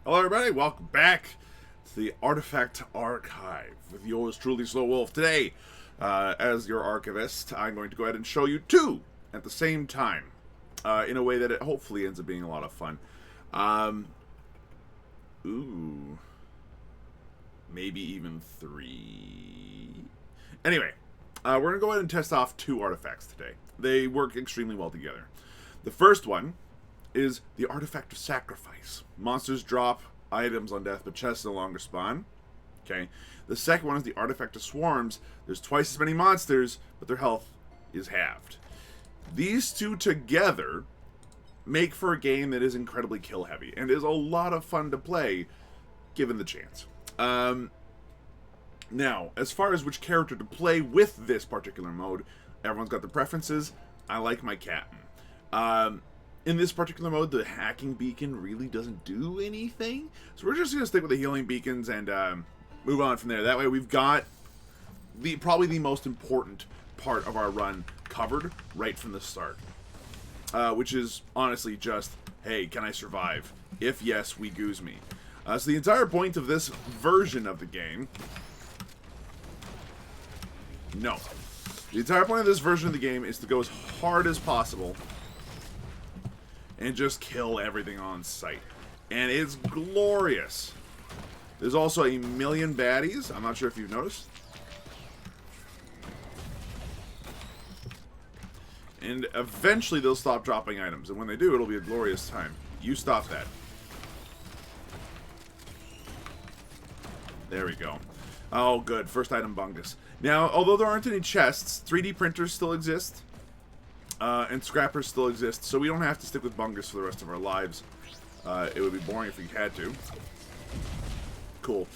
Hello everybody, welcome back to the Artifact Archive with yours truly, SlowWolf. Today, as your archivist, I'm going to go ahead and show you two at the same time, in a way that it hopefully ends up being a lot of fun. Maybe even three. Anyway, we're going to go ahead and test off two artifacts today. They work extremely well together. The first one is the Artifact of Sacrifice. Monsters drop items on death, but chests no longer spawn. Okay. The second one is the Artifact of Swarms. There's twice as many monsters, but their health is halved. These two together make for a game that is incredibly kill heavy and is a lot of fun to play, given the chance. Now, as far as which character to play with this particular mode, everyone's got their preferences. I like my captain. In this particular mode, the hacking beacon really doesn't do anything. So we're just going to stick with the healing beacons and move on from there. That way we've got probably the most important part of our run covered right from the start. Which is honestly just, hey, can I survive? If yes, we goose me. So the entire point of this version of the game... No. The entire point of this version of the game is to go as hard as possible and just kill everything on sight. And it's glorious. There's also a million baddies. I'm not sure if you've noticed. And eventually they'll stop dropping items. And when they do, it'll be a glorious time. You stop that. There we go. Oh, good. First item bungus. Now, although there aren't any chests, 3D printers still exist. And scrappers still exist, so we don't have to stick with bungus for the rest of our lives. It would be boring if we had to. Cool.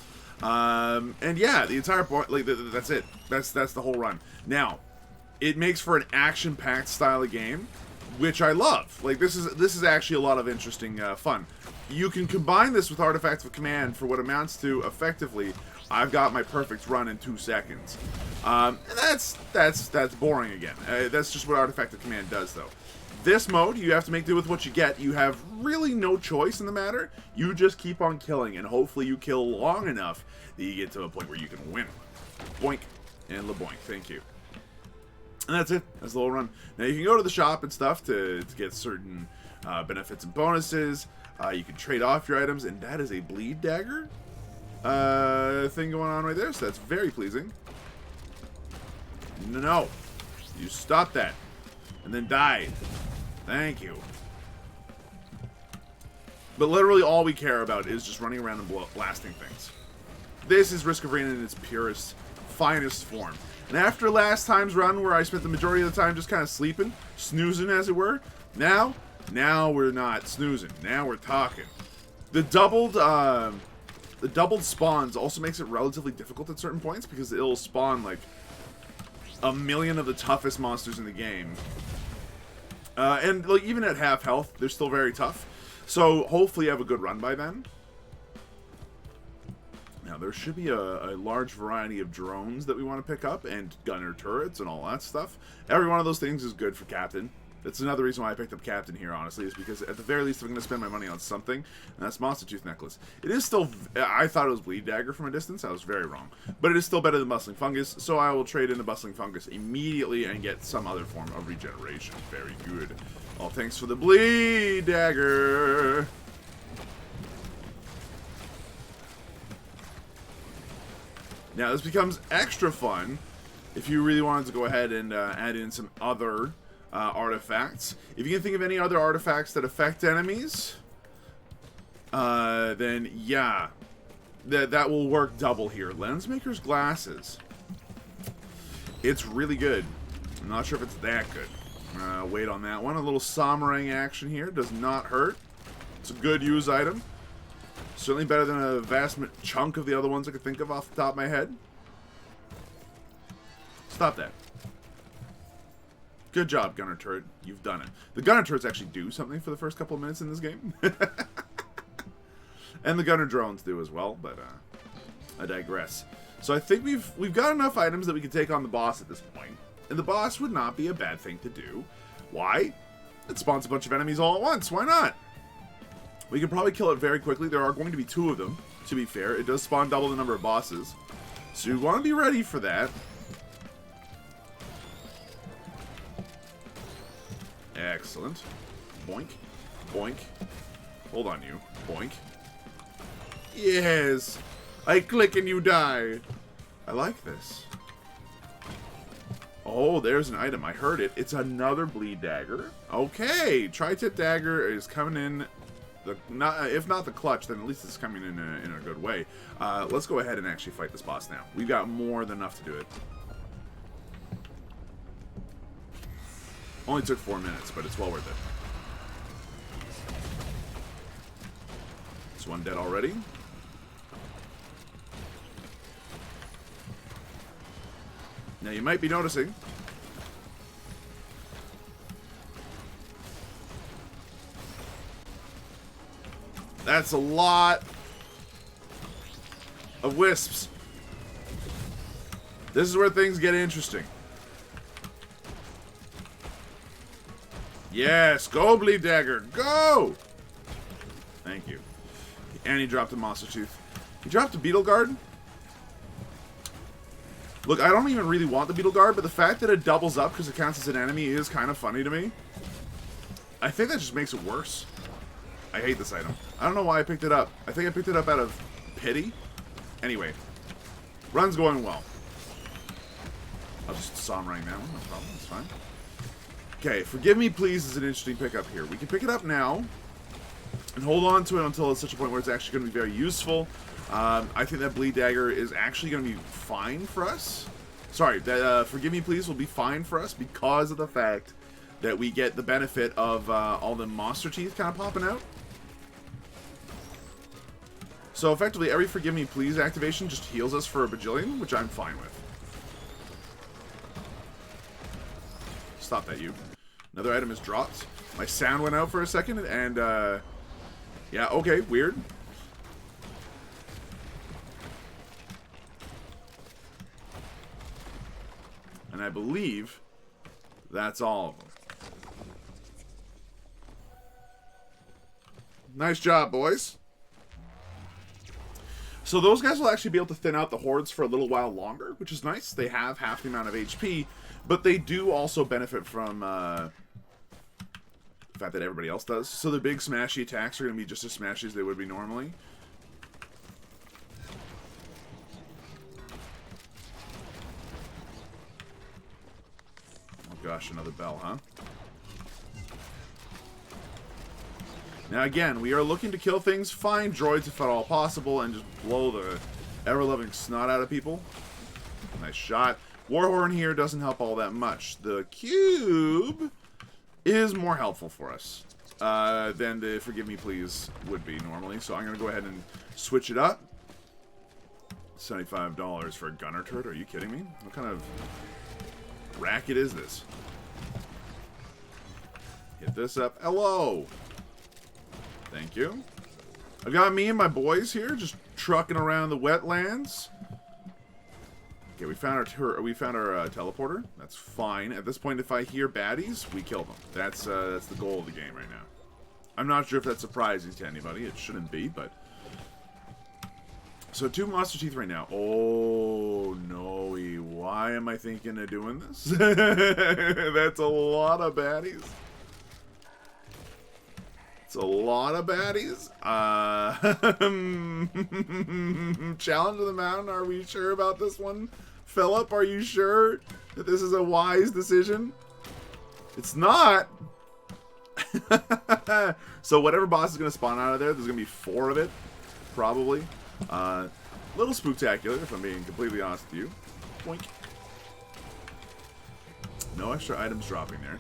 And yeah, the entire point, like, that's it. That's the whole run. Now, it makes for an action-packed style of game, which I love. Like, this is actually a lot of interesting fun. You can combine this with Artifacts of Command for what amounts to, effectively, I've got my perfect run in 2 seconds. That's boring again. That's just what Artifact of Command does, though. This mode, you have to make do with what you get. You have really no choice in the matter. You just keep on killing, and hopefully you kill long enough that you get to a point where you can win. Boink and LeBoink. Thank you. And that's it. That's the little run. Now, you can go to the shop and stuff to get certain benefits and bonuses. You can trade off your items, and that is a bleed dagger thing going on right there, so that's very pleasing. No. You stop that. And then die. Thank you. But literally all we care about is just running around and blasting things. This is Risk of Rain in its purest, finest form. And after last time's run, where I spent the majority of the time just kind of sleeping, snoozing as it were, now we're not snoozing. Now we're talking. The doubled spawns also makes it relatively difficult at certain points because it'll spawn like a million of the toughest monsters in the game. And like even at half health, they're still very tough. So hopefully you have a good run by then. Now there should be a large variety of drones that we want to pick up and gunner turrets and all that stuff. Every one of those things is good for Captain. That's another reason why I picked up Captain here, honestly, is because at the very least I'm going to spend my money on something, and that's Monster Tooth Necklace. It is still... I thought it was Bleed Dagger from a distance. I was very wrong. But it is still better than Bustling Fungus, so I will trade in the Bustling Fungus immediately and get some other form of regeneration. Very good. Oh, thanks for the Bleed Dagger! Now, this becomes extra fun if you really wanted to go ahead and add in some other... artifacts. If you can think of any other artifacts that affect enemies, then yeah, that will work double here. Lensmaker's Glasses. It's really good. I'm not sure if it's that good. Wait on that one. A little Samarang action here. Does not hurt. It's a good use item. Certainly better than a vast chunk of the other ones I could think of off the top of my head. Stop that. Good job, Gunner Turret. You've done it. The Gunner Turrets actually do something for the first couple of minutes in this game. And the Gunner Drones do as well, but I digress. So I think we've got enough items that we can take on the boss at this point. And the boss would not be a bad thing to do. Why? It spawns a bunch of enemies all at once. Why not? We can probably kill it very quickly. There are going to be 2 of them, to be fair. It does spawn double the number of bosses. So you want to be ready for that. Excellent. Boink. Boink. Hold on, you. Boink. Yes! I click and you die. I like this. Oh, there's an item. I heard it. It's another bleed dagger. Okay, tri-tip dagger is coming in. If not the clutch, then at least it's coming in a good way. Let's go ahead and actually fight this boss now. We've got more than enough to do it. Only took 4 minutes, but it's well worth it. This one dead already. Now you might be noticing that's a lot of wisps. This is where things get interesting. Yes, go bleed dagger, go! Thank you. And he dropped a monster tooth. He dropped a beetle guard. Look, I don't even really want the beetle guard, but the fact that it doubles up because it counts as an enemy is kind of funny to me. I think that just makes it worse. I hate this item. I don't know why I picked it up. I think I picked it up out of pity. Anyway, run's going well. I'll just saw him right now. No problem. It's fine. Okay, forgive me, please, is an interesting pickup here. We can pick it up now and hold on to it until it's such a point where it's actually going to be very useful. I think that bleed dagger is actually going to be fine for us. Sorry, that forgive me, please will be fine for us because of the fact that we get the benefit of all the monster teeth kind of popping out. So effectively, every forgive me, please activation just heals us for a bajillion, which I'm fine with. Stop that, you. Another item is dropped. My sound went out for a second, and yeah, okay, weird. And I believe that's all of them. Nice job, boys. So those guys will actually be able to thin out the hordes for a little while longer, which is nice. They have half the amount of HP, but they do also benefit from the fact that everybody else does. So the big smashy attacks are going to be just as smashy as they would be normally. Gosh, another bell, huh? Now again, we are looking to kill things, find droids if at all possible, and just blow the ever-loving snot out of people. Nice shot. Warhorn here doesn't help all that much. The cube is more helpful for us than the forgive me please would be normally. So I'm going to go ahead and switch it up. $75 for a gunner turret? Are you kidding me? What kind of racket is this? Hit this up. Hello. Thank you. I've got me and my boys here just trucking around the wetlands. Okay, we found our teleporter. That's fine. At this point, if I hear baddies, we kill them. That's the goal of the game right now. I'm not sure if that's surprising to anybody. It shouldn't be, but so 2 monster teeth right now. Oh no! Why am I thinking of doing this? That's a lot of baddies. It's a lot of baddies. Challenge of the Mountain. Are we sure about this one? Philip, are you sure that this is a wise decision? It's not. So whatever boss is going to spawn out of there, there's going to be 4 of it. Probably. Little spooktacular, if I'm being completely honest with you. Boink. No extra items dropping there.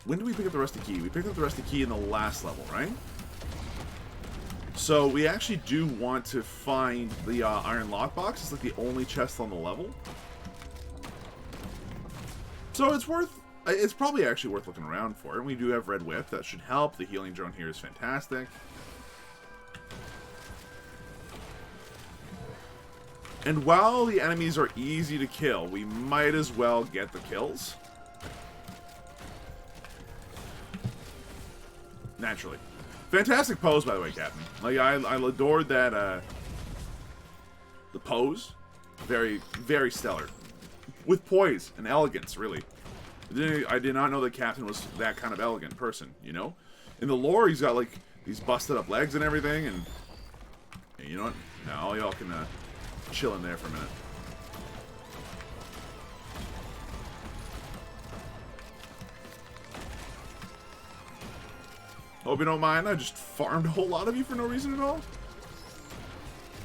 When do we pick up the rusty key? We picked up the rusty key in the last level, right? So we actually do want to find the iron lockbox. It's like the only chest on the level. So it's probably actually worth looking around for. And we do have Red Whip. That should help. The healing drone here is fantastic. And while the enemies are easy to kill, we might as well get the kills. Naturally. Fantastic pose, by the way, Captain. Like, I adored that, the pose. Very, very stellar. With poise and elegance, really. I did not know that Captain was that kind of elegant person, you know? In the lore, he's got, like, these busted up legs and everything, and you know what? Now, all y'all can, chill in there for a minute. Hope you don't mind, I just farmed a whole lot of you for no reason at all.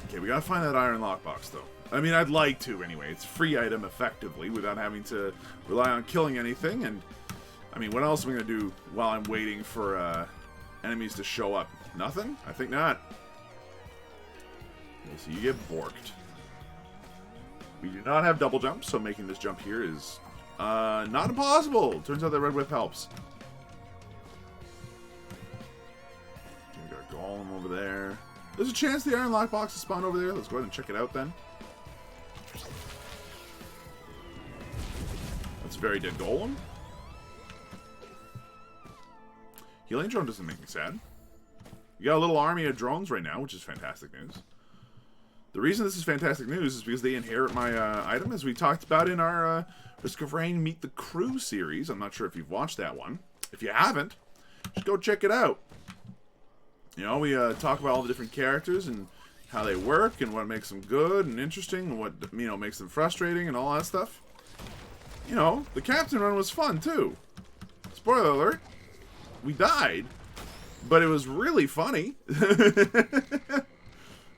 Okay, we gotta find that iron lockbox, though. I mean, I'd like to, anyway. It's a free item, effectively, without having to rely on killing anything, and... I mean, what else am I gonna do while I'm waiting for, enemies to show up? Nothing? I think not. Okay, so you get borked. We do not have double jumps, so making this jump here is, not impossible! Turns out that Red Whip helps. We got a golem over there. There's a chance the iron lockbox is spawned over there. Let's go ahead and check it out, then. That's a very dead golem. Healing drone doesn't make me sad. You got a little army of drones right now, which is fantastic news. The reason this is fantastic news is because they inherit my item, as we talked about in our Risk of Rain Meet the Crew series. I'm not sure if you've watched that one. If you haven't, just go check it out. You know, we talk about all the different characters and how they work and what makes them good and interesting and what, you know, makes them frustrating and all that stuff. You know, the Captain run was fun, too. Spoiler alert. We died, but it was really funny.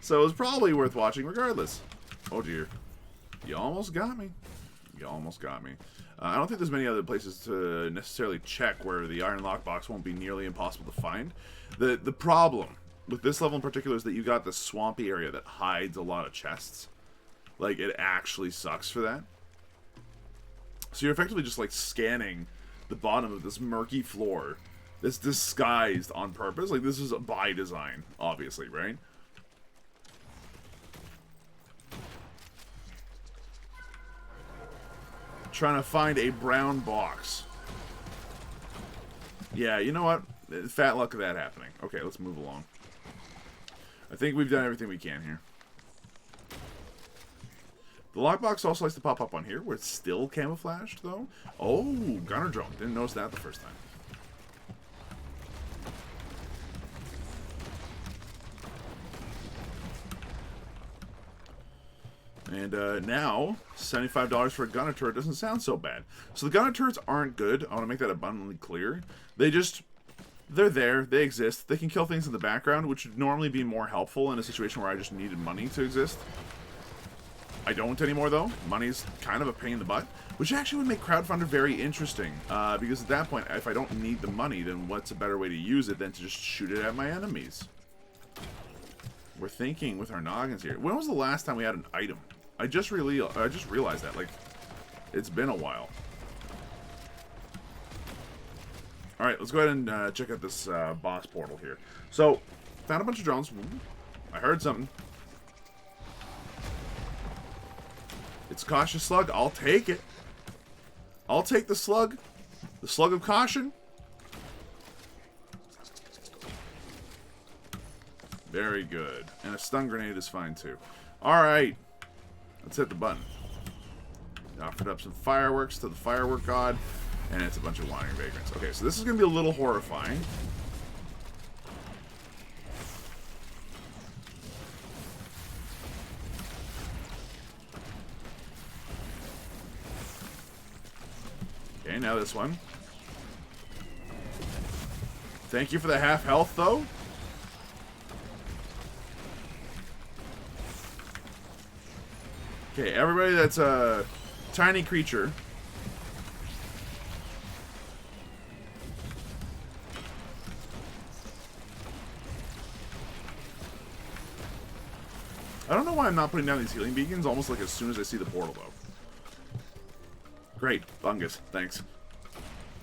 So it was probably worth watching regardless. Oh dear. You almost got me. You almost got me. I don't think there's many other places to necessarily check where the iron lockbox won't be nearly impossible to find. The problem with this level in particular is that you got this swampy area that hides a lot of chests. Like, it actually sucks for that. So you're effectively just like scanning the bottom of this murky floor that's disguised on purpose. Like, this is by design, obviously, right? Trying to find a brown box. Yeah, you know what? Fat luck of that happening. Okay, let's move along. I think we've done everything we can here. The lockbox also likes to pop up on here, where it's still camouflaged, though. Oh, gunner drone. Didn't notice that the first time. And now, $75 for a gunner turret doesn't sound so bad. So the gunner turrets aren't good. I want to make that abundantly clear. They're there. They exist. They can kill things in the background, which would normally be more helpful in a situation where I just needed money to exist. I don't anymore, though. Money's kind of a pain in the butt, which actually would make Crowdfunder very interesting. Because at that point, if I don't need the money, then what's a better way to use it than to just shoot it at my enemies? We're thinking with our noggins here. When was the last time we had an item? I just realized that. Like, it's been a while. Alright, let's go ahead and check out this boss portal here. So, found a bunch of drones. I heard something. It's a cautious slug. I'll take it. I'll take the slug. The slug of caution. Very good. And a stun grenade is fine too. Alright. Let's hit the button. Offered up some fireworks to the firework god. And it's a bunch of wandering vagrants. Okay, so this is going to be a little horrifying. Okay, now this one. Thank you for the half health, though. Okay, everybody that's a tiny creature. I don't know why I'm not putting down these healing beacons almost like as soon as I see the portal, though. Great. Fungus. Thanks.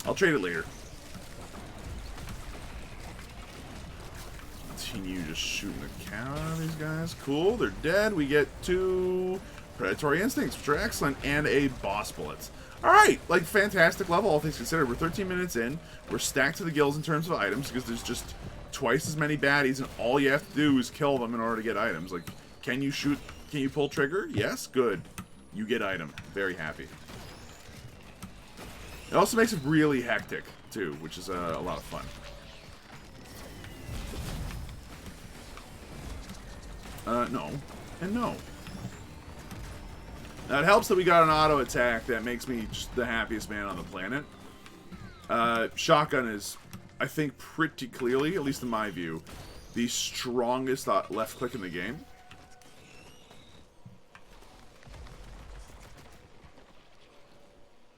I'll trade it later. Continue just shooting the count out of these guys. Cool. They're dead. We get 2 predatory instincts, which are excellent, and a boss bullets. Alright. Like, fantastic level, all things considered. We're 13 minutes in. We're stacked to the gills in terms of items because there's just twice as many baddies, and all you have to do is kill them in order to get items. Like, can you shoot? Can you pull trigger? Yes, good. You get item. Very happy. It also makes it really hectic too, which is a lot of fun. No, and no. Now it helps that we got an auto attack that makes me just the happiest man on the planet. Shotgun is, I think, pretty clearly, at least in my view, the strongest left click in the game.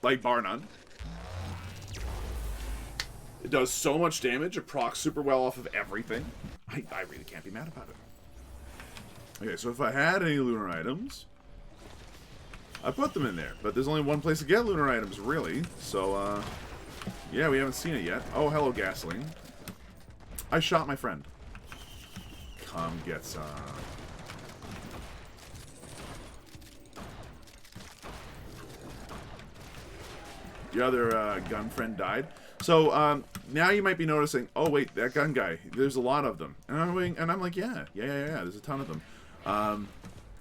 Like, bar none. It does so much damage, it procs super well off of everything. I really can't be mad about it. Okay, so if I had any lunar items, I put them in there. But there's only one place to get lunar items, really. So, yeah, we haven't seen it yet. Oh, hello, gasoline. I shot my friend. Come get some. The other gun friend died. So, now you might be noticing, oh, wait, that gun guy, there's a lot of them. And I'm like, yeah, there's a ton of them.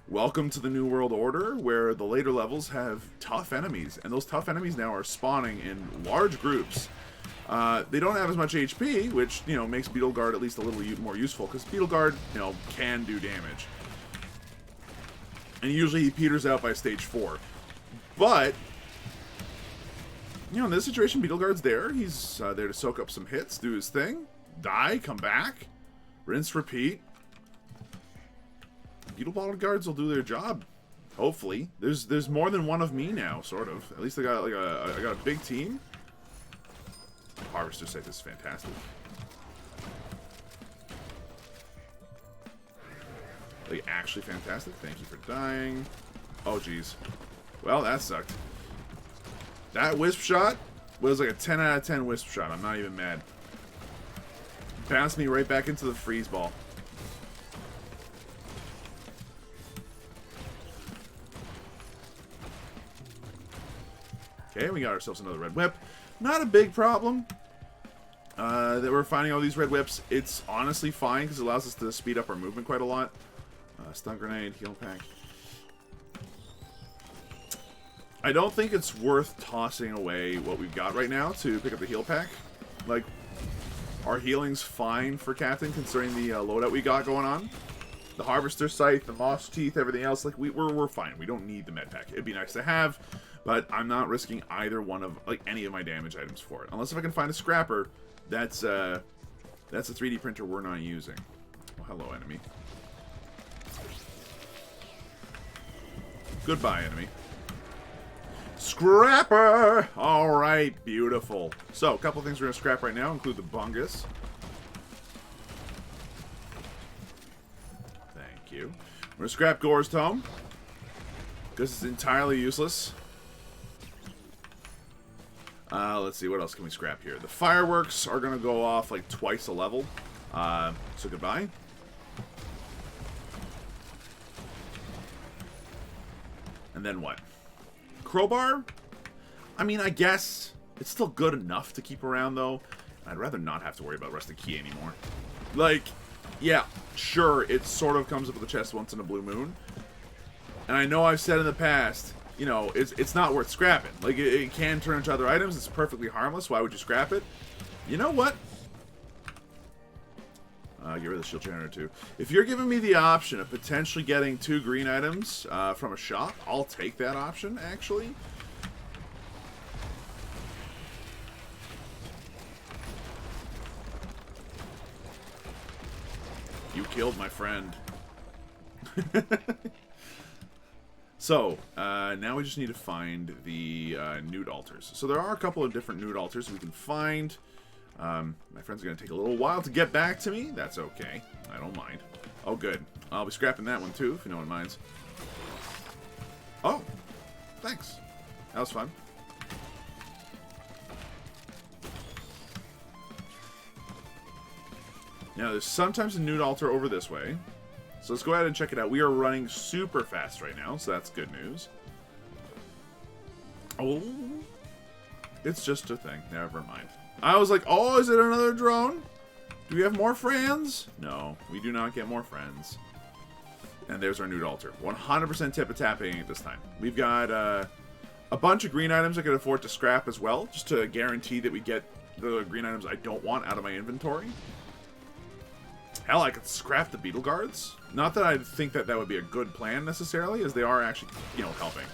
Welcome to the New World Order, where the later levels have tough enemies. And those tough enemies now are spawning in large groups. They don't have as much HP, which, you know, makes Beetle Guard at least a little more useful, because Beetle Guard, you know, can do damage. And usually he peters out by stage 4. But, you know, in this situation, Beetle Guard's there. He's there to soak up some hits, do his thing, die, come back, rinse, repeat. Beetle Bottle Guards will do their job. Hopefully. There's more than one of me now, sort of. At least I got like I got a big team. Harvester site is fantastic. Like, actually fantastic. Thank you for dying. Oh, jeez. Well, that sucked. That wisp shot was like a 10 out of 10 wisp shot. I'm not even mad. Bounced me right back into the freeze ball. Okay, we got ourselves another red whip. Not a big problem that we're finding all these red whips. It's honestly fine because it allows us to speed up our movement quite a lot. Stun grenade, heal pack. I don't think it's worth tossing away what we've got right now to pick up the heal pack. Like, our healing's fine for Captain considering the loadout we got going on. The Harvester Scythe, the Moss Teeth, everything else, like, we're fine. We don't need the med pack. It'd be nice to have, but I'm not risking either one of, like, any of my damage items for it. Unless if I can find a scrapper, that's a 3D printer we're not using. Oh, hello, enemy. Goodbye, enemy. Scrapper! Alright, beautiful. So, a couple things we're going to scrap right now include the bungus. Thank you. We're going to scrap Gore's Tome, because it's entirely useless. Let's see, what else can we scrap here? The fireworks are going to go off like twice a level. So goodbye. And then what? Crowbar? I mean, I guess it's still good enough to keep around, though. I'd rather not have to worry about Rusted Key anymore. Like, yeah, sure, it sort of comes up with a chest once in a blue moon. And I know I've said in the past, you know, it's not worth scrapping. Like, it can turn into other items. It's perfectly harmless. Why would you scrap it? You know what? Get rid of the shield generator too. If you're giving me the option of potentially getting 2 green items from a shop, I'll take that option, actually. You killed my friend. So, now we just need to find the nude altars. So there are a couple of different nude altars we can find. My friend's going to take a little while to get back to me. That's okay. I don't mind. Oh, good. I'll be scrapping that one, too, if no one minds. Oh, thanks. That was fun. Now, there's sometimes a nude altar over this way. So let's go ahead and check it out. We are running super fast right now, so that's good news. Oh, it's just a thing. Never mind. I was like, oh, is it another drone? Do we have more friends? No, we do not get more friends. And there's our nude altar. 100% tip-a-tapping at this time. We've got a bunch of green items I could afford to scrap as well, just to guarantee that we get the green items I don't want out of my inventory. Hell, I could scrap the beetle guards. Not that I think that that would be a good plan necessarily, as they are actually, you know, helping.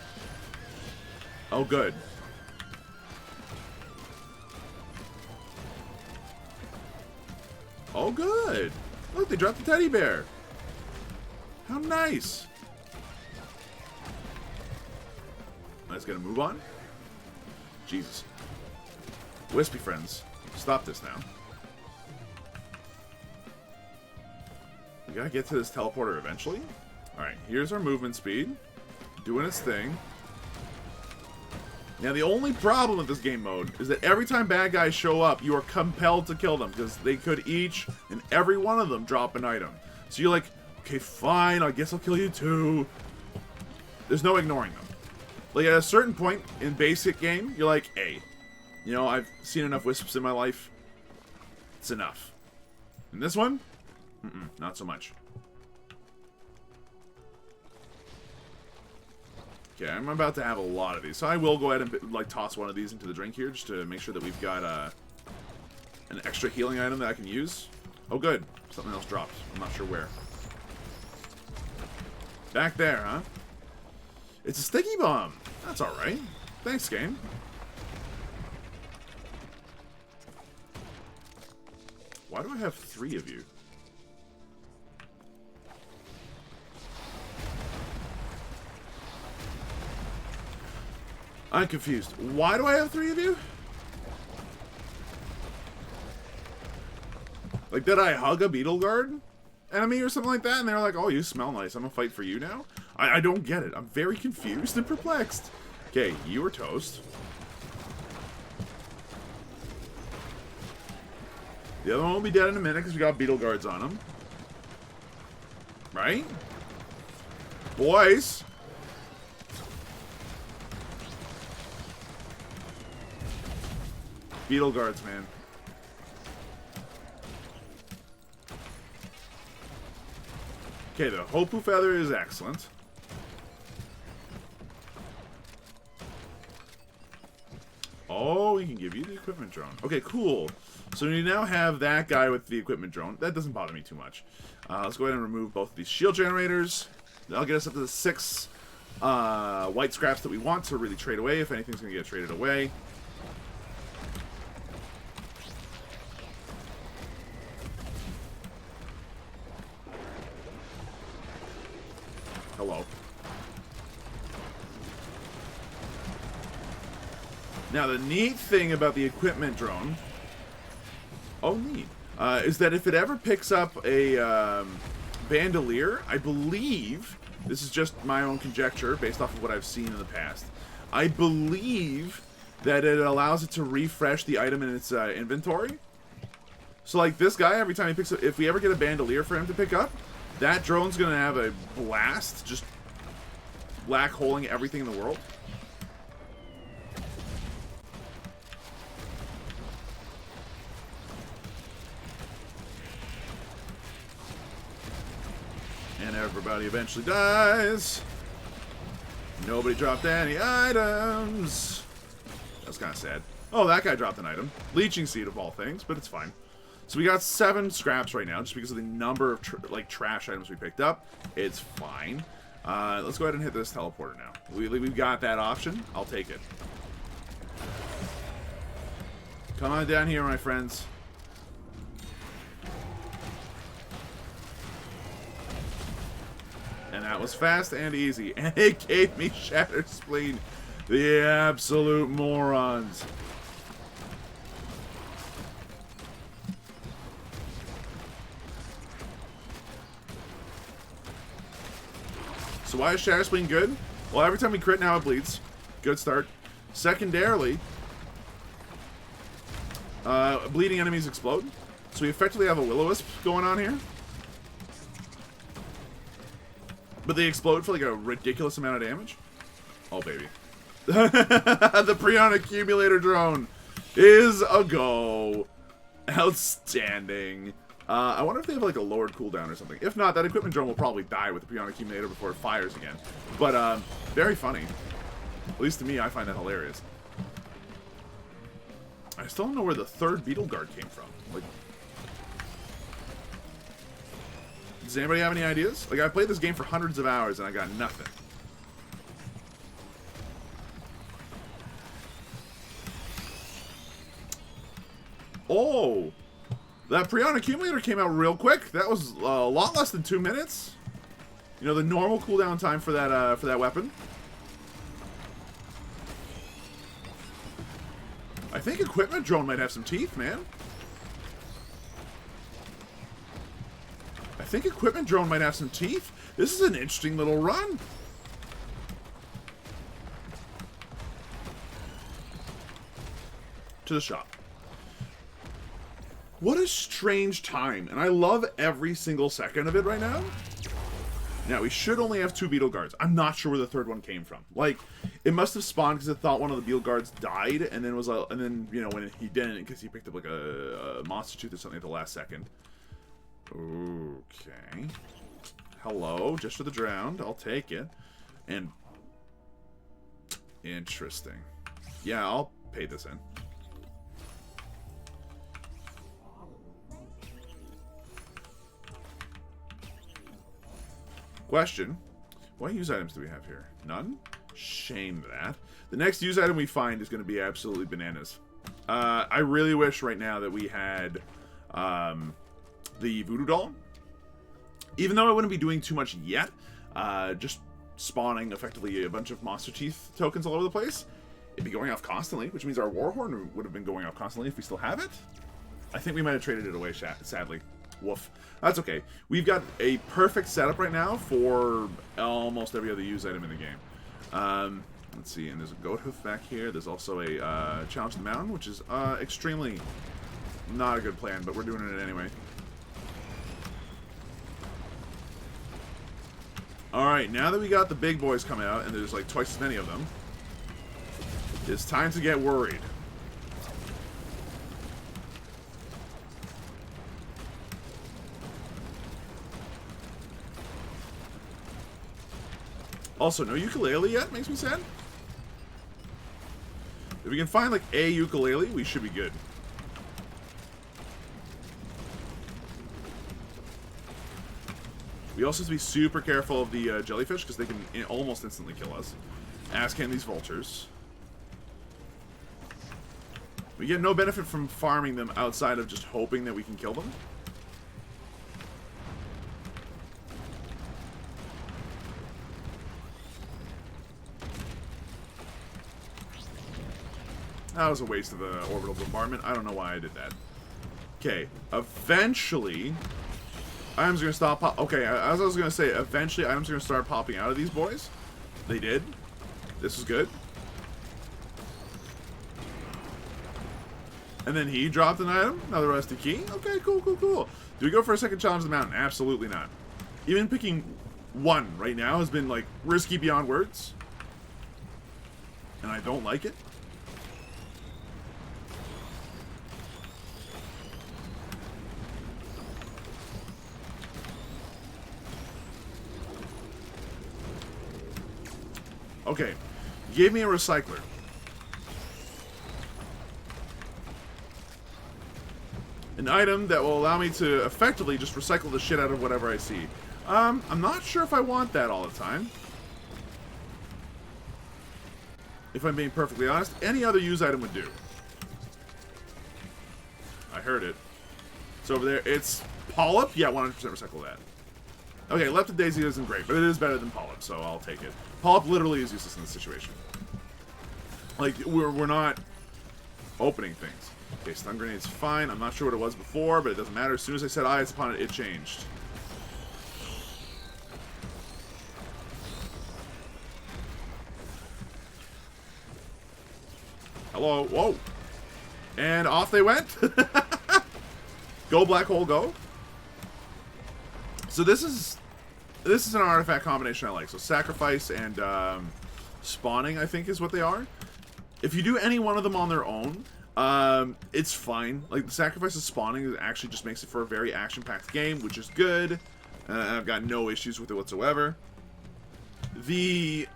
Oh, good. Oh, good. Look, they dropped the teddy bear. How nice. Let's get a move on. Jesus. Wispy friends, stop this now. We gotta get to this teleporter eventually. Alright, here's our movement speed. Doing its thing. Now, the only problem with this game mode is that every time bad guys show up, you are compelled to kill them, because they could each and every one of them drop an item. So you're like, okay, fine, I guess I'll kill you too. There's no ignoring them. Like, at a certain point in basic game, you're like, hey, you know, I've seen enough wisps in my life. It's enough. In this one, not so much. Okay, I'm about to have a lot of these, so I will go ahead and like toss one of these into the drink here, just to make sure that we've got an extra healing item that I can use. Oh, good. Something else dropped. I'm not sure where. Back there, huh? It's a sticky bomb. That's all right. Thanks, game. Why do I have 3 of you? I'm confused. Why do I have 3 of you? Like, did I hug a beetle guard enemy or something like that? And they're like, oh, you smell nice. I'm gonna fight for you now? I don't get it. I'm very confused and perplexed. Okay, you are toast. The other one will be dead in a minute because we got beetle guards on him. Right? Boys! Beetle guards, man. Okay, the Hopu feather is excellent. Oh, we can give you the equipment drone. Okay, cool. So we now have that guy with the equipment drone. That doesn't bother me too much. Let's go ahead and remove both of these shield generators. That'll get us up to the 6 white scraps that we want to really trade away, if anything's going to get traded away. Hello. Now, the neat thing about the equipment drone... Oh, neat. Is that if it ever picks up a bandolier, I believe... This is just my own conjecture, based off of what I've seen in the past. I believe that it allows it to refresh the item in its inventory. So, like, this guy, every time he picks up... If we ever get a bandolier for him to pick up, that drone's gonna have a blast, just black holing everything in the world. And everybody eventually dies. Nobody dropped any items. That's kind of sad. Oh, that guy dropped an item. Leeching seed of all things, but it's fine. So we got 7 scraps right now, just because of the number of trash items we picked up. It's fine. Let's go ahead and hit this teleporter now. We've got that option. I'll take it. Come on down here, my friends. And that was fast and easy. And it gave me Shattered Spleen. The absolute morons. So why is Shattered Spleen good? Well, every time we crit now it bleeds. Good start. Secondarily, bleeding enemies explode. So we effectively have a Will-O-Wisp going on here. But they explode for like a ridiculous amount of damage. Oh, baby. The Prion Accumulator Drone is a go. Outstanding. I wonder if they have like a lowered cooldown or something. If not, that equipment drone will probably die with the Peon Accumulator before it fires again. But very funny. At least to me, I find that hilarious. I still don't know where the third Beetle Guard came from. Like, does anybody have any ideas? Like, I played this game for hundreds of hours and I got nothing. Oh! That Peon Accumulator came out real quick. That was a lot less than 2 minutes. You know, the normal cooldown time for that weapon. I think Equipment Drone might have some teeth, man. I think Equipment Drone might have some teeth. This is an interesting little run. To the shop. What a strange time, and I love every single second of it right now. Now, we should only have 2 Beetle Guards. I'm not sure where the third one came from. Like, it must have spawned because it thought one of the Beetle Guards died, and then you know, when he didn't, because he picked up like a Monster Tooth or something at the last second. Okay. Hello, just for the drowned. I'll take it. And interesting. Yeah, I'll pay this in. Question. What use items do we have here? None? Shame that. The next use item we find is going to be absolutely bananas. I really wish right now that we had the Voodoo Doll. Even though I wouldn't be doing too much yet, just spawning effectively a bunch of Monster Teeth tokens all over the place, it'd be going off constantly, which means our Warhorn would have been going off constantly if we still have it. I think we might have traded it away, sadly. Woof. That's okay. We've got a perfect setup right now for almost every other use item in the game. Let's see, and there's a goat hoof back here. There's also a challenge to the mountain, which is extremely not a good plan, but we're doing it anyway. Alright, now that we got the big boys coming out, and there's like twice as many of them, it's time to get worried. Also, no ukulele yet? Makes me sad. If we can find, like, a ukulele, we should be good. We also have to be super careful of the jellyfish, because they can almost instantly kill us. As can these vultures. We get no benefit from farming them outside of just hoping that we can kill them. That was a waste of an orbital bombardment. I don't know why I did that. Okay, eventually, items are going to stop pop. Okay, as I was going to say, eventually items are going to start popping out of these boys. They did. This is good. And then he dropped an item, another rusty key. Okay, cool, cool, cool. Do we go for a second challenge of the mountain? Absolutely not. Even picking one right now has been, like, risky beyond words. And I don't like it. Okay, gave me a recycler. An item that will allow me to effectively just recycle the shit out of whatever I see. I'm not sure if I want that all the time. If I'm being perfectly honest, any other use item would do. I heard it. It's over there. It's Polyp? Yeah, 100% recycle that. Okay, Lepta Daisy isn't great, but it is better than Polyp, so I'll take it. Polyp literally is useless in this situation. Like, we're not opening things. Okay, stun grenade's fine. I'm not sure what it was before, but it doesn't matter. As soon as I set eyes upon it, it changed. Hello. Whoa. And off they went. Go, black hole, go. So this is an artifact combination I like. So sacrifice and spawning, I think, is what they are. If you do any one of them on their own, It's fine. Like, the sacrifices spawning actually just makes it for a very action-packed game, which is good. I've got no issues with it whatsoever. The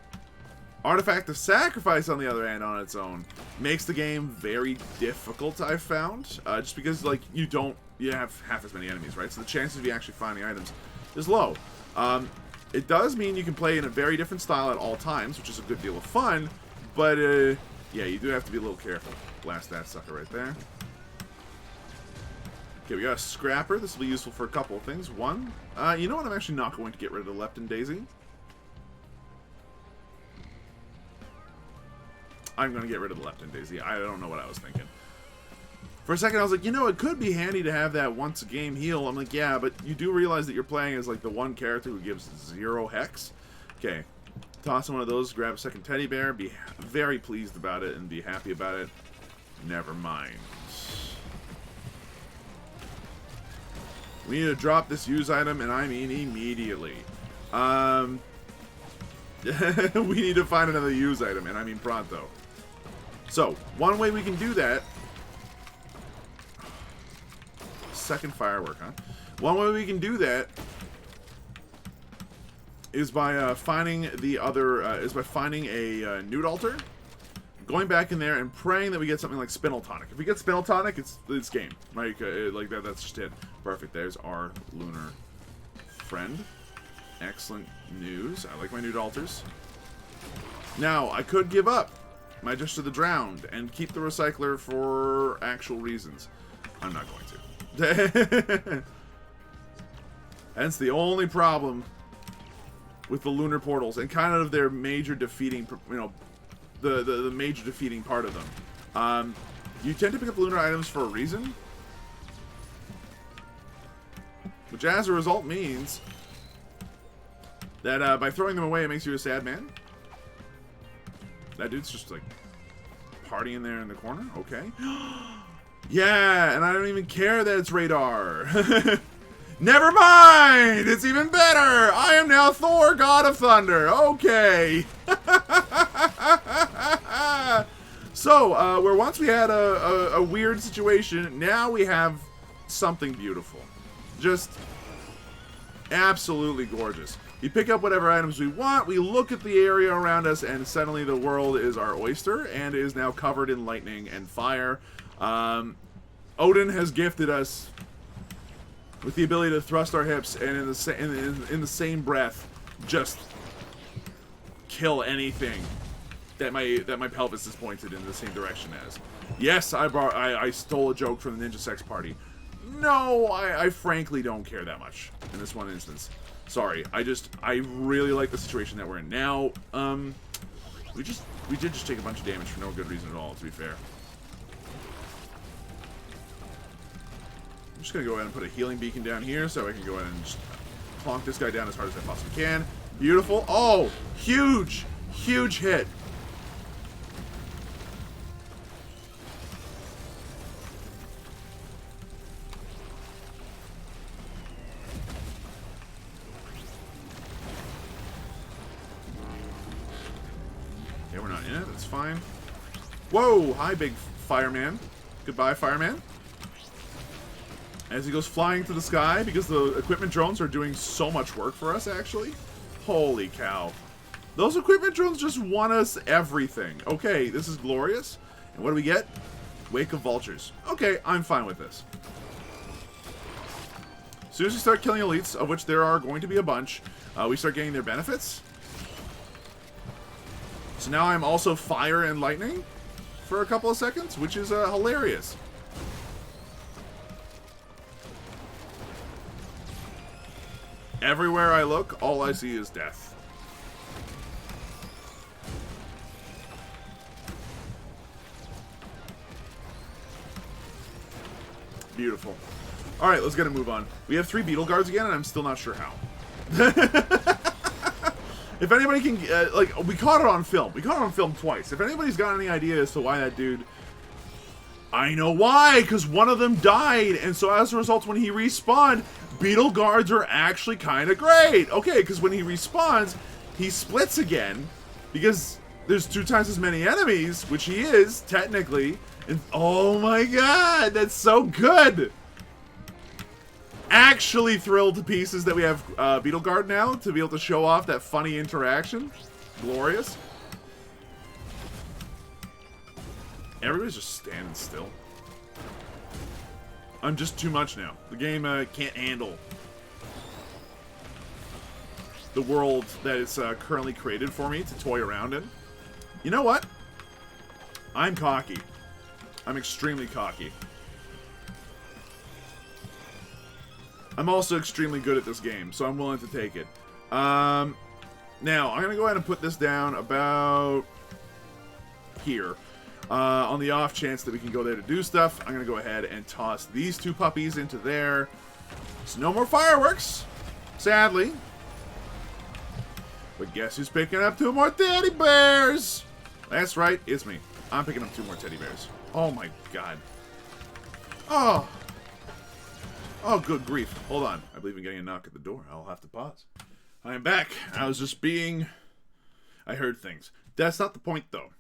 Artifact of Sacrifice, on the other hand, on its own, makes the game very difficult, I've found. Just because, like, you have half as many enemies, right? So the chances of you actually finding items is low. It does mean you can play in a very different style at all times, which is a good deal of fun, but, yeah, you do have to be a little careful. Blast that sucker right there. Okay, we got a scrapper. This will be useful for a couple of things. One, you know what? I'm actually not going to get rid of the Lepton Daisy. I'm going to get rid of the Lepton Daisy. I don't know what I was thinking. For a second, I was like, you know, it could be handy to have that once a game heal. I'm like, yeah, but you do realize that you're playing as, like, the one character who gives 0 hex? Okay. Toss in one of those, grab a second teddy bear, be very pleased about it, and be happy about it. Never mind. We need to drop this use item, and I mean immediately. We need to find another use item, and I mean pronto. So, one way we can do that... Second firework, huh? One way we can do that is by finding the other... finding a nude altar, going back in there and praying that we get something like Spinel Tonic. If we get Spinel Tonic, it's game. Like, that's just it. Perfect. There's our lunar friend. Excellent news. I like my nude altars. Now, I could give up my Just to the Drowned and keep the recycler for actual reasons. I'm not going to. That's the only problem with the lunar portals and kind of their major defeating, you know, the major defeating part of them. You tend to pick up lunar items for a reason, which as a result means that by throwing them away, it makes you a sad man. That dude's just like partying there in the corner. Okay. Yeah, and I don't even care that it's radar. Never mind! It's even better! I am now Thor, God of Thunder. Okay. So, where once we had a weird situation, now we have something beautiful. Just absolutely gorgeous. We pick up whatever items we want, we look at the area around us, and suddenly the world is our oyster, and is now covered in lightning and fire. Odin has gifted us with the ability to thrust our hips, and in the same breath, just kill anything that my pelvis is pointed in the same direction as. Yes, I stole a joke from the Ninja Sex Party. No, I frankly don't care that much in this one instance. Sorry, I really like the situation that we're in now. We did just take a bunch of damage for no good reason at all, to be fair. I'm just gonna go ahead and put a healing beacon down here so I can go ahead and just plonk this guy down as hard as I possibly can. Beautiful. Oh, huge hit. Okay, we're not in it. That's fine. Whoa! Hi, big fireman. Goodbye, fireman. As he goes flying to the sky, because the equipment drones are doing so much work for us, actually. Holy cow. Those equipment drones just won us everything. Okay, this is glorious. And what do we get? Wake of Vultures. Okay, I'm fine with this. As soon as we start killing elites, of which there are going to be a bunch, we start getting their benefits. So now I'm also fire and lightning for a couple of seconds, which is hilarious. Everywhere I look, all I see is death. Beautiful. Alright, let's get a move on. We have 3 beetle guards again, and I'm still not sure how. If anybody can, like, we caught it on film. We caught it on film twice. If anybody's got any idea as to why that dude... I know why, because one of them died, and so as a result, when he respawned, beetle guards are actually kind of great. Okay, because when he respawns, he splits again, because there's 2 times as many enemies, which he is, technically. And oh my god, that's so good! Actually thrilled to pieces that we have Beetle Guard now to be able to show off that funny interaction. Glorious. Everybody's just standing still. I'm just too much now. The game can't handle the world that is currently created for me to toy around in. You know what? I'm cocky. I'm extremely cocky. I'm also extremely good at this game, so I'm willing to take it. Now, I'm going to go ahead and put this down about here. On the off chance that we can go there to do stuff, I'm going to go ahead and toss these 2 puppies into there. So no more fireworks, sadly. But guess who's picking up 2 more teddy bears? That's right, it's me. I'm picking up 2 more teddy bears. Oh my god. Oh. Oh, good grief. Hold on. I believe I'm getting a knock at the door. I'll have to pause. I am back. I was just being... I heard things. That's not the point, though.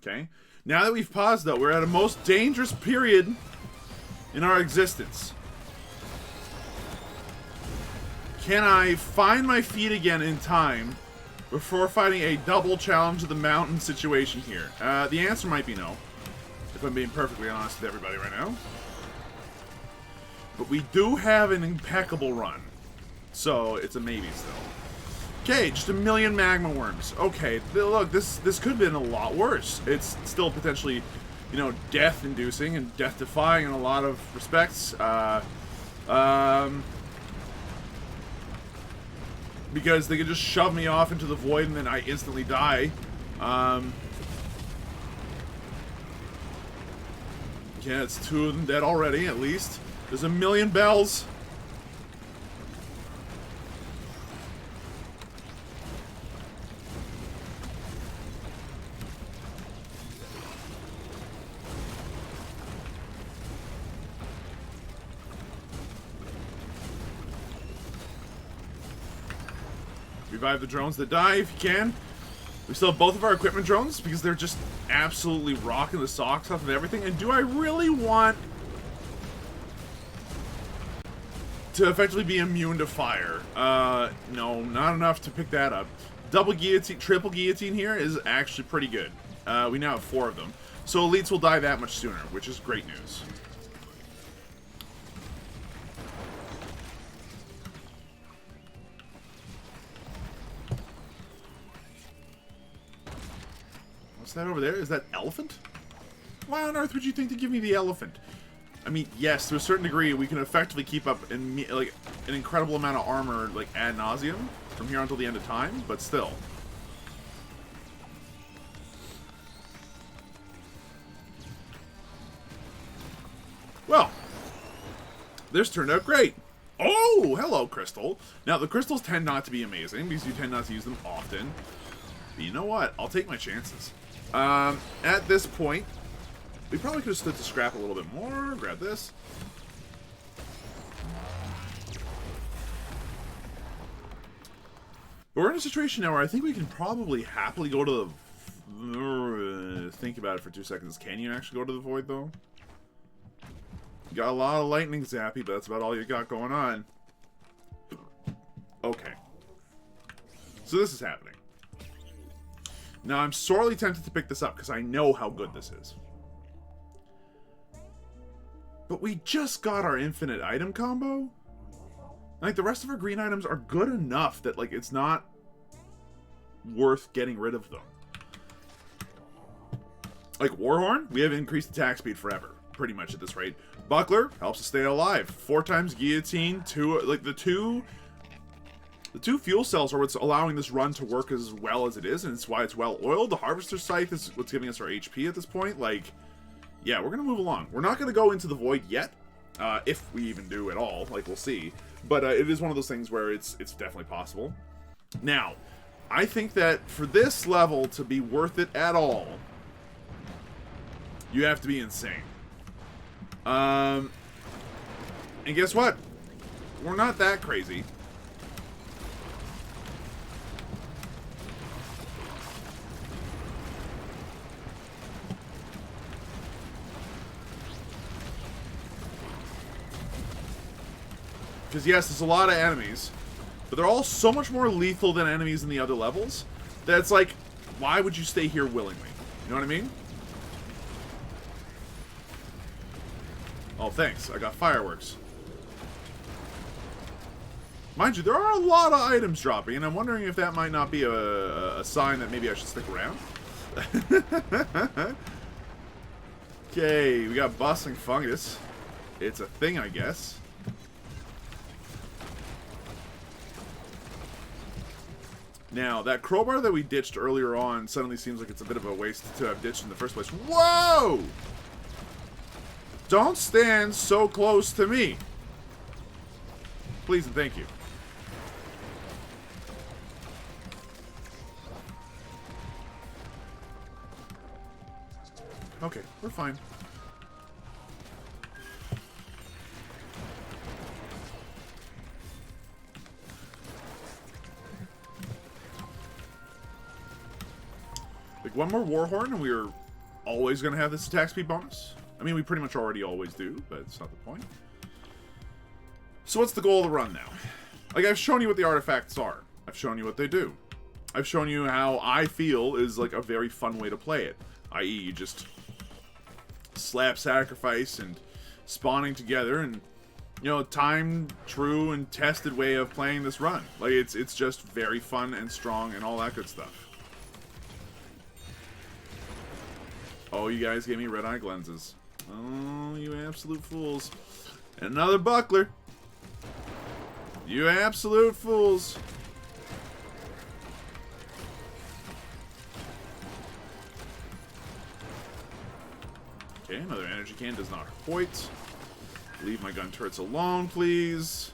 Okay? Now that we've paused, though, we're at a most dangerous period in our existence. Can I find my feet again in time before fighting a double challenge of the mountain situation here? The answer might be no, if I'm being perfectly honest with everybody right now. But we do have an impeccable run, so it's a maybe still. Okay, just 1 million magma worms. Okay, look, this could have been a lot worse. It's still potentially, you know, death-inducing and death-defying in a lot of respects. Because they could just shove me off into the void and then I instantly die. Yeah, it's 2 of them dead already, at least. There's 1 million bells. Revive the drones that die if you can. We still have both of our equipment drones because they're just absolutely rocking the socks off of everything. And do I really want to effectively be immune to fire? No, not enough to pick that up. Double guillotine, triple guillotine here is actually pretty good. We now have 4 of them. So elites will die that much sooner, which is great news. What's that over there? Is that elephant? Why on earth would you think to give me the elephant? I mean, yes, to a certain degree, we can effectively keep up like an incredible amount of armor, like ad nauseum, from here until the end of time. But still, well, this turned out great. Oh, hello, crystal. Now the crystals tend not to be amazing because you tend not to use them often. But you know what? I'll take my chances. At this point, we probably could have stood to scrap a little bit more. Grab this. But we're in a situation now where I think we can probably happily go to the... think about it for 2 seconds. Can you actually go to the void, though? You got a lot of lightning zappy, but that's about all you got going on. Okay. So this is happening. Now, I'm sorely tempted to pick this up because I know how good this is. But we just got our infinite item combo. Like, the rest of our green items are good enough that, like, it's not worth getting rid of them. Like, Warhorn, we have increased attack speed forever, pretty much at this rate. Buckler helps us stay alive. 4 times guillotine, 2, like, the two fuel cells are what's allowing this run to work as well as it is, and it's why it's well oiled. The Harvester Scythe is what's giving us our HP at this point. Like, yeah, we're gonna move along. We're not gonna go into the void yet, if we even do at all. Like, we'll see. But it is one of those things where it's definitely possible. Now, I think that for this level to be worth it at all, you have to be insane. And guess what? We're not that crazy. Because yes, there's a lot of enemies, but they're all so much more lethal than enemies in the other levels that it's like, why would you stay here willingly? You know what I mean? Oh, thanks. I got fireworks. Mind you, there are a lot of items dropping, and I'm wondering if that might not be a sign that maybe I should stick around. Okay, we got bustling fungus. It's a thing, I guess. Now, that crowbar that we ditched earlier on suddenly seems like it's a bit of a waste to have ditched in the first place. Whoa! Don't stand so close to me. Please and thank you. Okay, we're fine. Like, one more Warhorn and we are always going to have this attack speed bonus. I mean, we pretty much already always do, but it's not the point. So what's the goal of the run now? Like, I've shown you what the artifacts are. I've shown you what they do. I've shown you how I feel is, like, a very fun way to play it. I.e., you just slap sacrifice and spawning together and, you know, timed, true, and tested way of playing this run. Like, it's just very fun and strong and all that good stuff. Oh, you guys gave me red-eye lenses. Oh, you absolute fools. And another buckler. You absolute fools. Okay, another energy can does not hurt. Leave my gun turrets alone, please.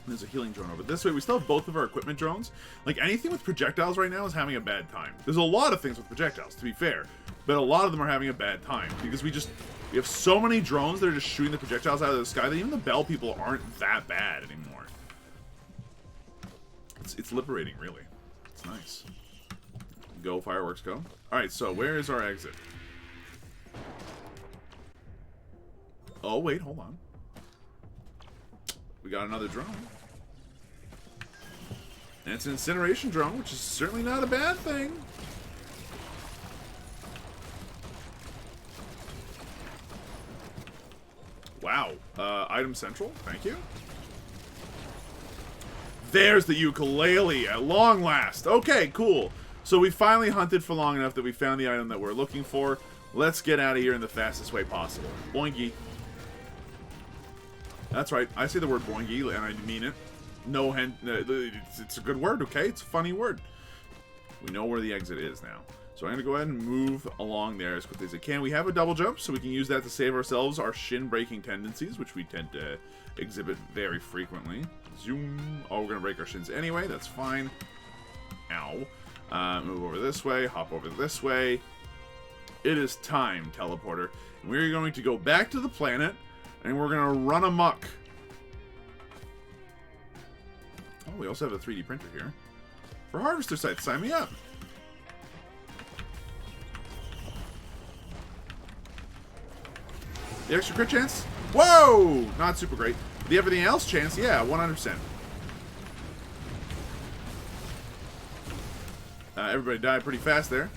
There's a healing drone over this way. We still have both of our equipment drones. Like, anything with projectiles right now is having a bad time. There's a lot of things with projectiles, to be fair. But a lot of them are having a bad time. Because we have so many drones that are just shooting the projectiles out of the sky that even the bell people aren't that bad anymore. It's liberating, really. It's nice. Go, fireworks, go. Alright, so where is our exit? Oh, wait, hold on. We got another drone. And it's an Incineration Drone, which is certainly not a bad thing. Wow. Item Central, thank you. There's the ukulele at long last. Okay, cool. So we finally hunted for long enough that we found the item that we're looking for. Let's get out of here in the fastest way possible. Boingy. That's right. I say the word boingy, and I mean it. No, it's a good word, okay? It's a funny word. We know where the exit is now. So I'm going to go ahead and move along there as quickly as I can. We have a double jump, so we can use that to save ourselves our shin-breaking tendencies, which we tend to exhibit very frequently. Zoom. Oh, we're going to break our shins anyway. That's fine. Ow. Move over this way. Hop over this way. It is time, teleporter. And we're going to go back to the planet, and we're going to run amok. Oh, we also have a 3D printer here. For harvester sites, sign me up. The extra crit chance? Whoa! Not super great. The everything else chance? Yeah, 100%. Everybody died pretty fast there.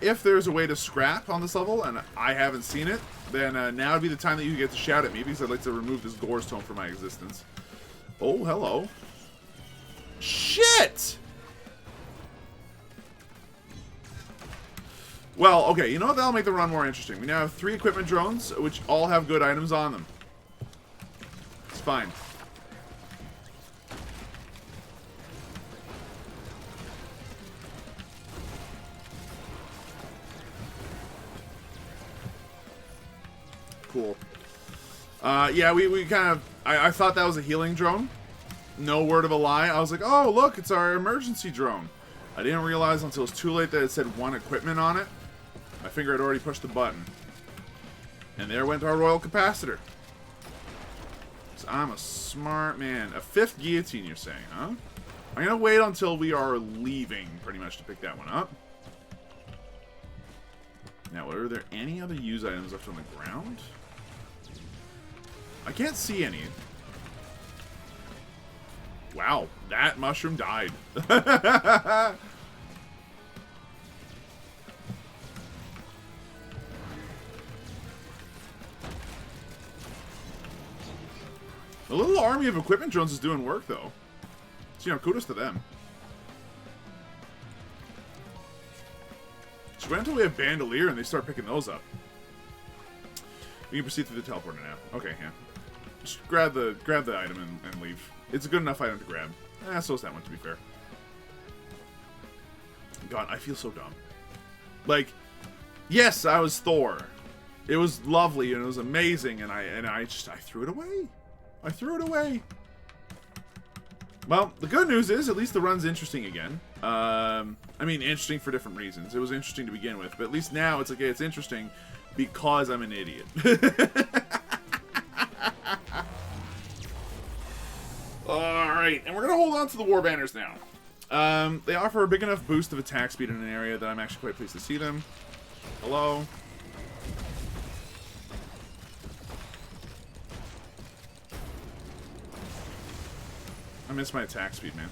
If there's a way to scrap on this level, and I haven't seen it, then now would be the time that you get to shout at me, because I'd like to remove this gore stone from my existence. Oh, hello. Shit! Well, okay, you know what? That'll make the run more interesting. We now have 3 equipment drones, which all have good items on them. It's fine. Cool. Yeah, we kind of... I thought that was a healing drone. No word of a lie. I was like, oh, look, it's our emergency drone. I didn't realize until it was too late that it said 1 equipment on it. My finger had already pushed the button. And there went our royal capacitor. So I'm a smart man. A 5th guillotine, you're saying, huh? I'm going to wait until we are leaving, pretty much, to pick that one up. Now, are there any other use items left on the ground? I can't see any. Wow, that mushroom died. The little army of equipment drones is doing work, though. So, you know, kudos to them. Just wait until we have Bandolier and they start picking those up. We can proceed through the teleporter now. Okay, yeah. Just grab the item and leave. It's a good enough item to grab. So is that one, to be fair. God, I feel so dumb. Like, yes, I was Thor. It was lovely and it was amazing, and I threw it away. I threw it away. Well, the good news is, at least the run's interesting again. I mean, interesting for different reasons. It was interesting to begin with, but at least now it's okay, it's interesting because I'm an idiot. Alright, and we're going to hold on to the war banners now. They offer a big enough boost of attack speed in an area that I'm actually quite pleased to see them. Hello. I miss my attack speed, man.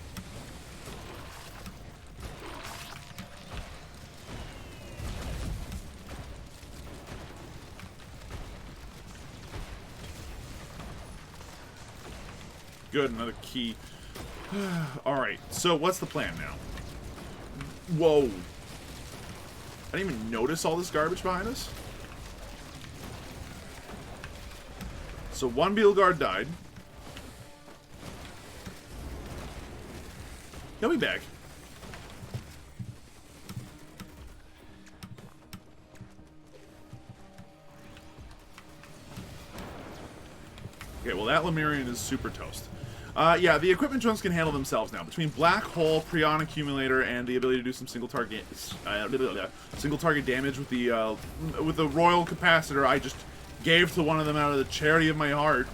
Good, another key. Alright, so what's the plan now? Whoa. I didn't even notice all this garbage behind us. So one Beetle Guard died. He'll be back. Okay, well that Lemurian is super toast. Yeah, the equipment drones can handle themselves now. Between Black Hole, Prion Accumulator, and the ability to do some single target damage with the Royal Capacitor, I just gave to one of them out of the charity of my heart.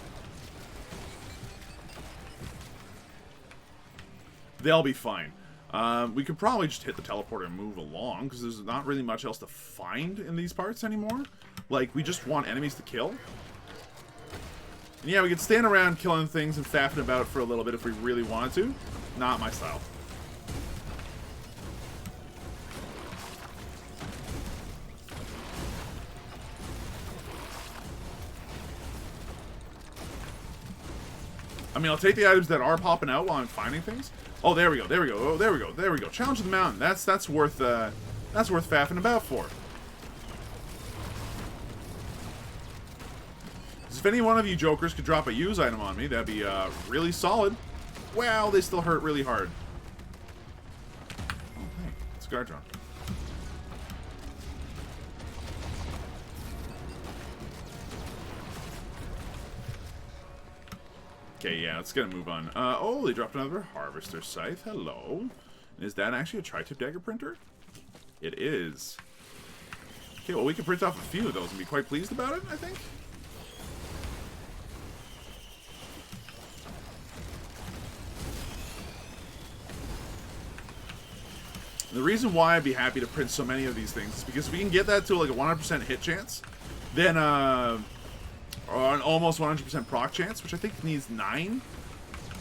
They'll be fine. We could probably just hit the teleporter and move along, because there's not really much else to find in these parts anymore. Like, we just want enemies to kill. And yeah, we could stand around killing things and faffing about for a little bit if we really wanted to. Not my style. I mean, I'll take the items that are popping out while I'm finding things. Oh, there we go, there we go, oh, there we go, there we go. Challenge of the Mountain. That's worth faffing about for. If any one of you jokers could drop a use item on me, that'd be really solid. Wow, they still hurt really hard. Oh, hey, it's a guard drone. Okay, yeah, let's get a move on. Oh, they dropped another Harvester Scythe. Hello. Is that actually a tri-tip dagger printer? It is. Okay, well, we can print off a few of those and be quite pleased about it, I think. The reason why I'd be happy to print so many of these things is because if we can get that to like a 100% hit chance, then or an almost 100% proc chance, which I think needs 9,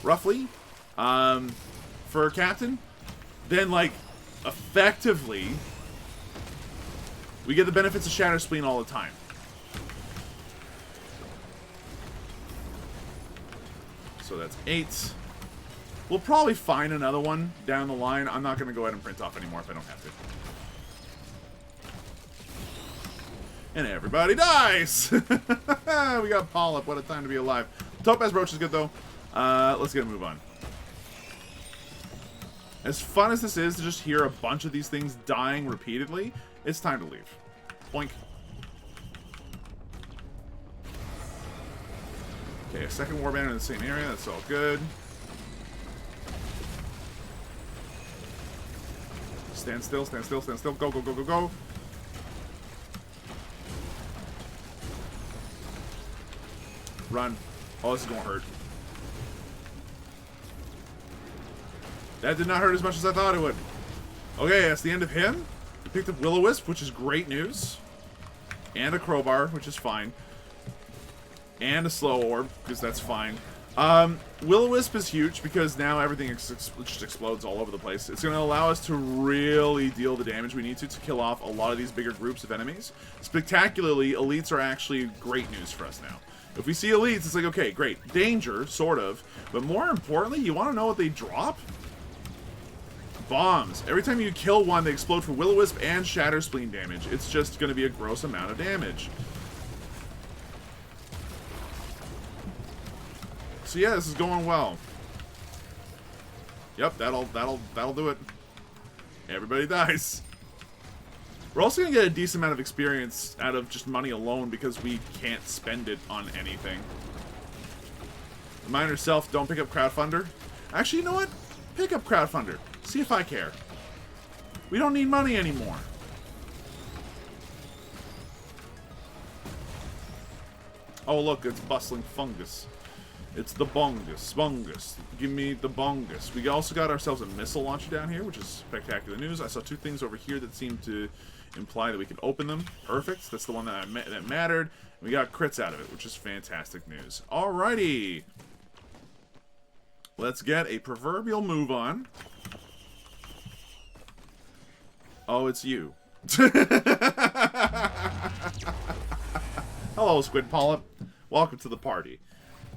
roughly, for Captain, then like effectively we get the benefits of Shatter Spleen all the time. So that's 8. We'll probably find another one down the line. I'm not going to go ahead and print off anymore if I don't have to. And everybody dies! We got Polyp. What a time to be alive. Topaz Brooch is good, though. Let's get a move on. As fun as this is to just hear a bunch of these things dying repeatedly, it's time to leave. Boink. Okay, a second Warbanner in the same area. That's all good. Stand still, stand still, stand still. Go, go, go, go, go. Run. Oh, this is going to hurt. That did not hurt as much as I thought it would. Okay, that's the end of him. We picked up Will-O-Wisp, which is great news. And a Crowbar, which is fine. And a Slow Orb, because that's fine. Will-O-Wisp is huge because now everything just explodes all over the place. It's going to allow us to really deal the damage we need to kill off a lot of these bigger groups of enemies. Spectacularly, elites are actually great news for us now. If we see elites, it's like, okay, great. Danger, sort of. But more importantly, you want to know what they drop? Bombs. Every time you kill one, they explode for Will-O-Wisp and Shatter Spleen damage. It's just going to be a gross amount of damage. So yeah, this is going well. Yep, that'll do it. Everybody dies. We're also gonna get a decent amount of experience out of just money alone because we can't spend it on anything. Remind yourself, don't pick up Crowdfunder. Actually, you know what? Pick up Crowdfunder. See if I care. We don't need money anymore. Oh look, it's bustling fungus. It's the bungus. Give me the bungus. We also got ourselves a missile launcher down here, which is spectacular news. I saw two things over here that seemed to imply that we could open them. Perfect. That's the one that that mattered. We got crits out of it, which is fantastic news. Alrighty. Let's get a proverbial move on. Oh, it's you. Hello, Squid Polyp. Welcome to the party.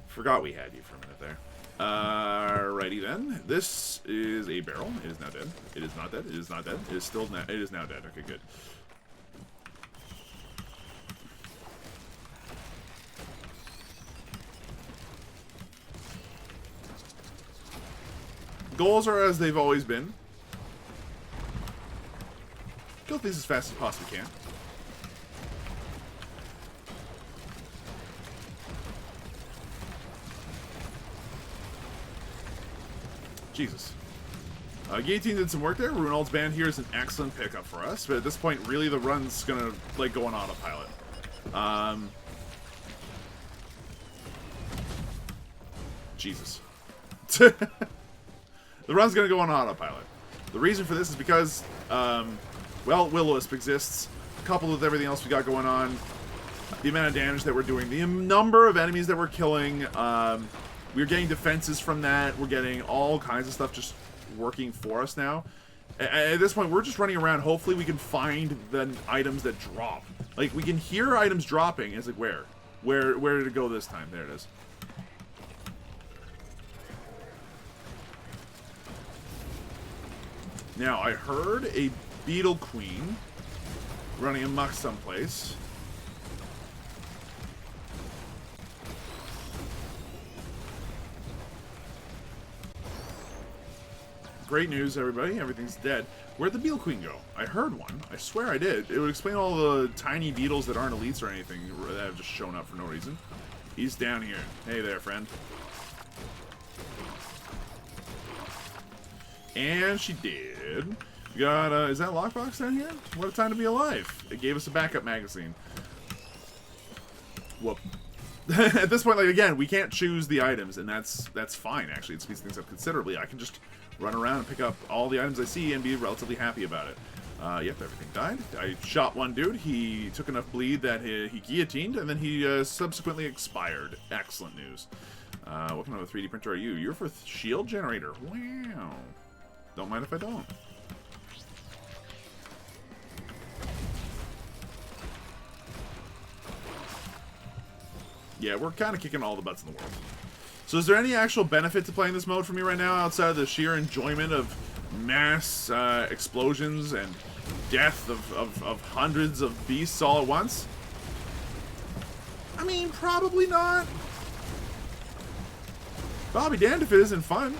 Forgot we had you for a minute there. Alrighty then. This is a barrel. It is now dead. It is not dead. It is not dead. It is still it is now dead. Okay, good. Goals are as they've always been. Kill these as fast as you possibly can. Jesus. Guillotine did some work there. Runald's band here is an excellent pickup for us, but at this point, really, the run's gonna like go on autopilot. Jesus. The run's gonna go on autopilot. The reason for this is because, well, Will-O-Wisp exists, coupled with everything else we got going on, the amount of damage that we're doing, the number of enemies that we're killing. We're getting defenses from that. We're getting all kinds of stuff just working for us now. At this point, we're just running around. Hopefully, we can find the items that drop. Like, we can hear items dropping. It's like, where? Where did it go this time? There it is. Now, I heard a Beetle Queen running amok someplace. Great news, everybody. Everything's dead. Where'd the Beetle Queen go? I heard one. I swear I did. It would explain all the tiny beetles that aren't elites or anything that have just shown up for no reason. He's down here. Hey there, friend. And she did. We got, is that lockbox down here? What a time to be alive. It gave us a backup magazine. Whoop. At this point, like, again, we can't choose the items, and that's fine, actually. It speeds things up considerably. I can just run around and pick up all the items I see and be relatively happy about it. Yep, everything died. I shot one dude. He took enough bleed that he guillotined, and then he subsequently expired. Excellent news. What kind of a 3D printer are you? You're for shield generator. Wow. Don't mind if I don't. Yeah, we're kind of kicking all the butts in the world. So is there any actual benefit to playing this mode for me right now outside of the sheer enjoyment of mass explosions and death of hundreds of beasts all at once? I mean, probably not. But I'll be damned if it isn't fun.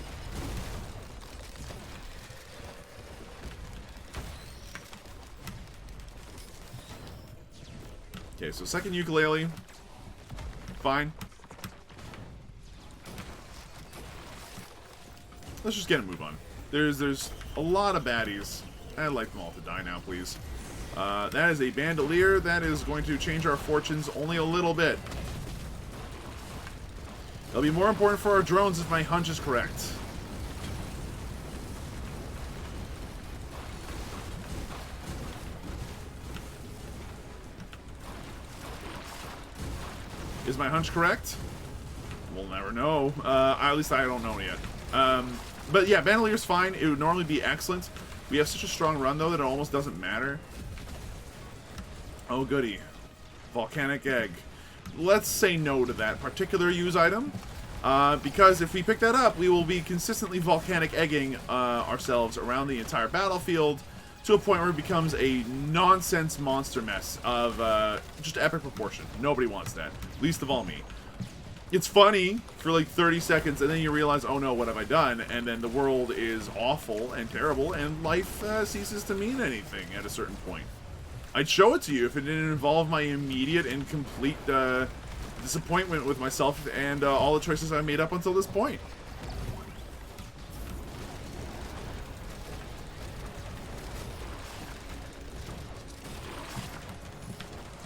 Okay, so second ukulele. Fine. Let's just get a move on. There's a lot of baddies. I'd like them all to die now, please. That is a bandolier. That is going to change our fortunes only a little bit. It'll be more important for our drones if my hunch is correct. Is my hunch correct? Well, We'll never know. At least I don't know yet. But yeah, Bandelier's fine. It would normally be excellent. We have such a strong run, though, that it almost doesn't matter. Oh, goody. Volcanic Egg. Let's say no to that particular use item. Because if we pick that up, we will be consistently volcanic egging ourselves around the entire battlefield to a point where it becomes a nonsense monster mess of just epic proportion. Nobody wants that. Least of all me. It's funny for like 30 seconds, and then you realize, oh no, what have I done? And then the world is awful and terrible, and life ceases to mean anything at a certain point. I'd show it to you if it didn't involve my immediate and complete disappointment with myself and all the choices I made up until this point.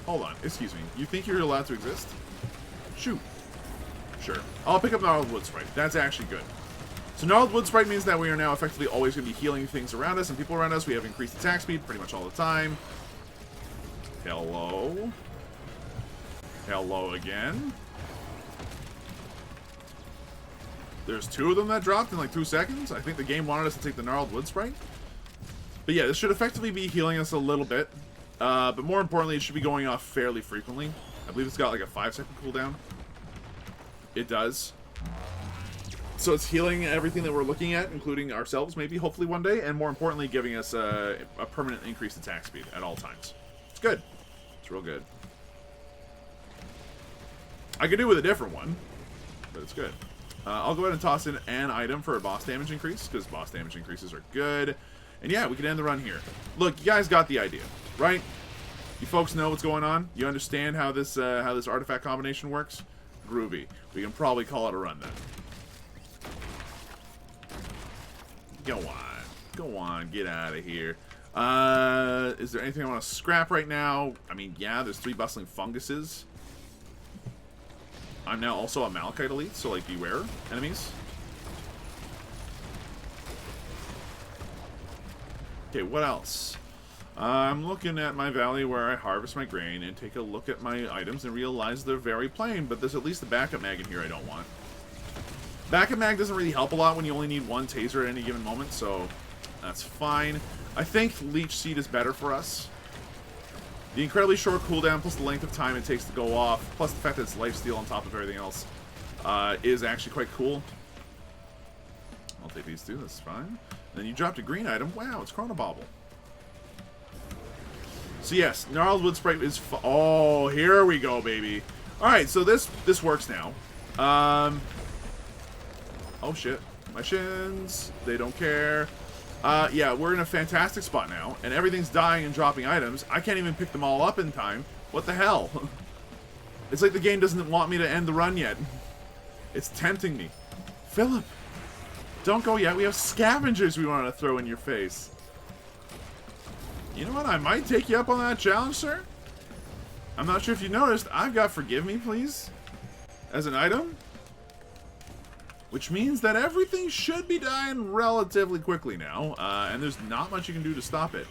Hold on, excuse me. You think you're allowed to exist? Shoot. Sure. I'll pick up Gnarled Wood Sprite. That's actually good. So Gnarled Wood Sprite means that we are now effectively always going to be healing things around us and people around us. We have increased attack speed pretty much all the time. Hello. Hello again. There's 2 of them that dropped in like 2 seconds. I think the game wanted us to take the Gnarled Wood Sprite. But yeah, this should effectively be healing us a little bit. But more importantly, it should be going off fairly frequently. I believe it's got like a 5-second cooldown. It does. So it's healing everything that we're looking at, including ourselves, maybe, hopefully one day. And more importantly, giving us a permanent increased attack speed at all times. It's good. It's real good. I could do with a different one, but it's good. I'll go ahead and toss in an item for a boss damage increase, because boss damage increases are good. And yeah, we can end the run here. Look, you guys got the idea, right? You folks know what's going on? You understand how this artifact combination works? Groovy. We can probably call it a run then. Go on. Go on. Get out of here. Is there anything I want to scrap right now? I mean, yeah, there's 3 bustling funguses. I'm now also a Malachite elite, so like beware enemies. Okay, what else? I'm looking at my valley where I harvest my grain and take a look at my items and realize they're very plain, but there's at least a backup mag in here I don't want. Backup mag doesn't really help a lot when you only need 1 taser at any given moment, so that's fine. I think Leech Seed is better for us. The incredibly short cooldown plus the length of time it takes to go off, plus the fact that it's lifesteal on top of everything else, is actually quite cool. I'll take these 2, that's fine. And then you dropped a green item. Wow, it's Chronobauble. So yes, Gnarled Wood Sprite is oh, here we go, baby. Alright, so this works now. Oh shit. My shins. They don't care. Yeah, we're in a fantastic spot now, and everything's dying and dropping items. I can't even pick them all up in time. What the hell? It's like the game doesn't want me to end the run yet. It's tempting me. Philip, don't go yet. We have scavengers we want to throw in your face. You know what? I might take you up on that challenge, sir. I'm not sure if you noticed. I've got Forgive Me, Please as an item. Which means that everything should be dying relatively quickly now. And there's not much you can do to stop it.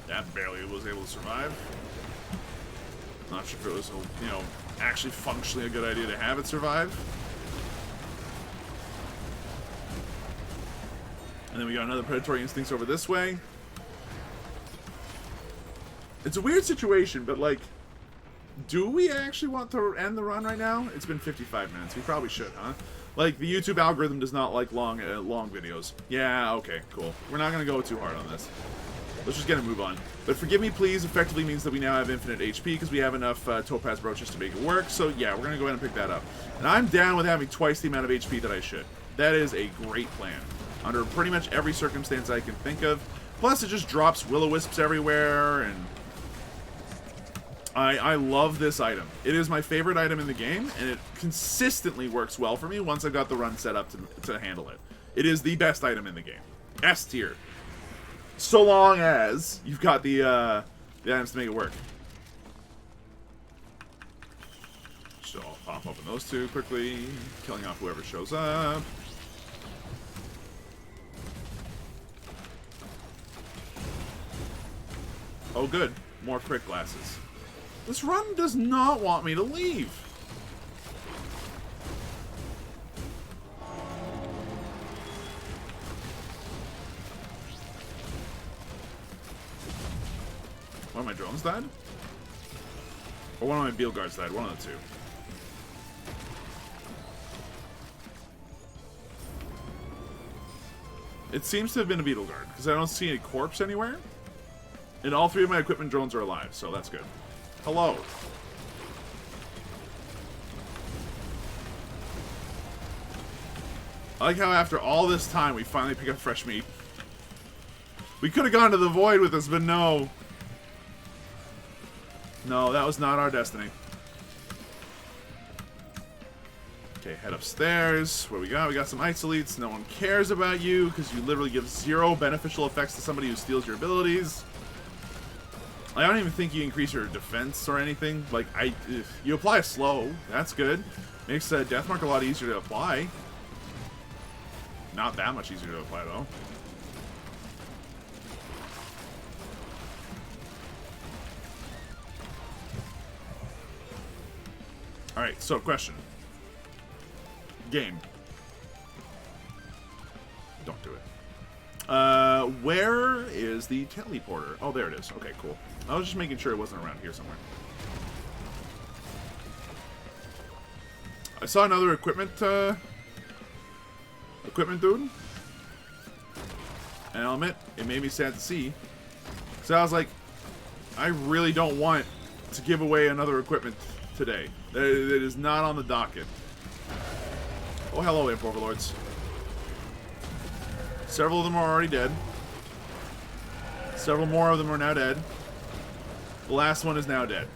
That barely was able to survive. Not sure if it was, you know, actually functionally a good idea to have it survive. And then we got another Predatory Instincts over this way. It's a weird situation, but like, do we actually want to end the run right now? It's been 55 minutes. We probably should, huh? Like, the YouTube algorithm does not like long videos. Yeah, okay, cool. We're not going to go too hard on this. Let's just get a move on. But Forgive Me Please effectively means that we now have infinite HP because we have enough Topaz Brooches to make it work. So yeah, we're going to go ahead and pick that up. And I'm down with having twice the amount of HP that I should. That is a great plan. Under pretty much every circumstance I can think of. Plus, it just drops Will-O-Wisps everywhere, and I love this item. It is my favorite item in the game, and it consistently works well for me once I've got the run set up to handle it. It is the best item in the game. S tier. So long as you've got the items to make it work. Just So I'll pop open those two quickly, killing off whoever shows up. Oh good, more crit glasses. This run does not want me to leave. One of my drones died? Or one of my Beetle Guards died, one of the two. It seems to have been a Beetle Guard, because I don't see any corpse anywhere. And all three of my equipment drones are alive, so that's good. Hello. I like how after all this time, we finally pick up fresh meat. We could have gone to the void with this, but no. No, that was not our destiny. Okay, head upstairs. What we got? We got some ice elites. No one cares about you because you literally give 0 beneficial effects to somebody who steals your abilities. I don't even think you increase your defense or anything. Like, you apply a slow. That's good. Makes Deathmark a lot easier to apply. Not that much easier to apply, though. Alright, so question. Game. Don't do it. Where is the teleporter? Oh, there it is. Okay, cool. I was just making sure it wasn't around here somewhere. I saw another equipment dude. And I'll admit, it made me sad to see. So I was like, I really don't want to give away another equipment today. That is not on the docket. Oh, hello, Imp Overlords. Several of them are already dead. Several more of them are now dead. The last one is now dead.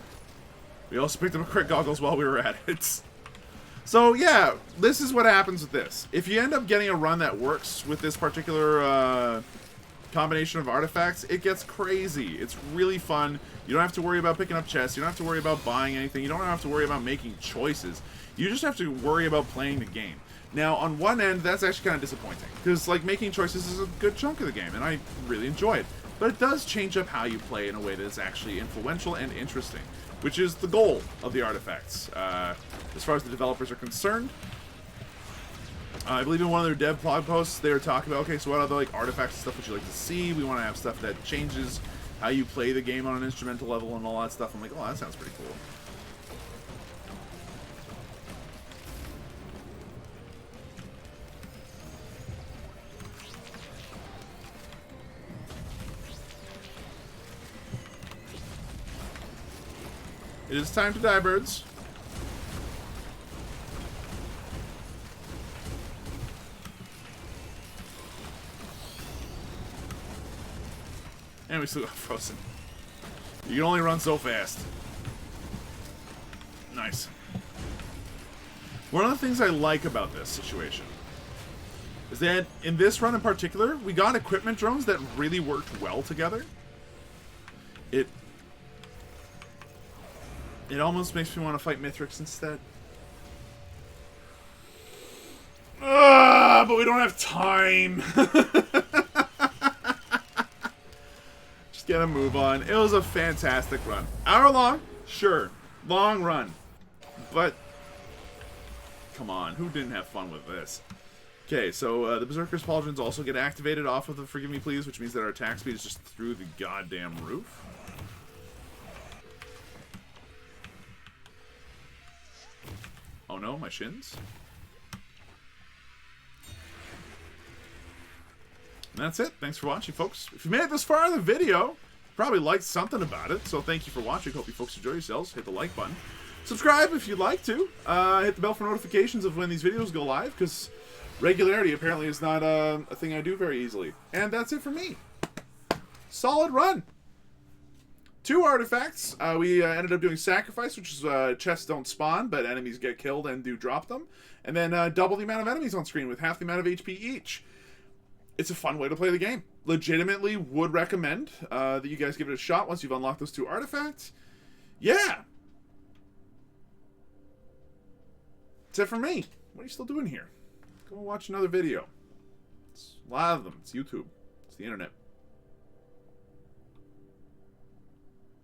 We also picked up a crit goggles while we were at it. So, yeah, this is what happens with this. If you end up getting a run that works with this particular combination of artifacts, it gets crazy. It's really fun. You don't have to worry about picking up chests. You don't have to worry about buying anything. You don't have to worry about making choices. You just have to worry about playing the game. Now, on one end, that's actually kind of disappointing. Because, like, making choices is a good chunk of the game, and I really enjoy it. But it does change up how you play in a way that is actually influential and interesting. Which is the goal of the artifacts. As far as the developers are concerned, I believe in one of their dev blog posts, they were talking about, okay, so what other like artifacts and stuff would you like to see? We want to have stuff that changes how you play the game on an instrumental level and all that stuff. I'm like, oh, that sounds pretty cool. It is time to die, birds. And we still got frozen. You can only run so fast. Nice. One of the things I like about this situation is that in this run in particular, we got equipment drones that really worked well together. It almost makes me want to fight Mithrix instead. But we don't have time. Just get a move on. It was a fantastic run. Hour long? Sure. Long run. But, come on. Who didn't have fun with this? Okay, so the Berserker's Pauldrons also get activated off of the Forgive Me Please, which means that our attack speed is just through the goddamn roof. Oh no, my shins. And that's it. Thanks for watching, folks. If you made it this far in the video, you probably liked something about it. So thank you for watching. Hope you folks enjoy yourselves. Hit the like button. Subscribe if you'd like to. Hit the bell for notifications of when these videos go live, because regularity apparently is not a thing I do very easily. And that's it for me. Solid run. 2 artifacts. We ended up doing Sacrifice, which is chests don't spawn, but enemies get killed and do drop them. And then double the amount of enemies on screen with half the amount of HP each. It's a fun way to play the game. Legitimately would recommend that you guys give it a shot once you've unlocked those 2 artifacts. Yeah. That's it for me. What are you still doing here? Go watch another video. It's a lot of them. It's YouTube. It's the internet.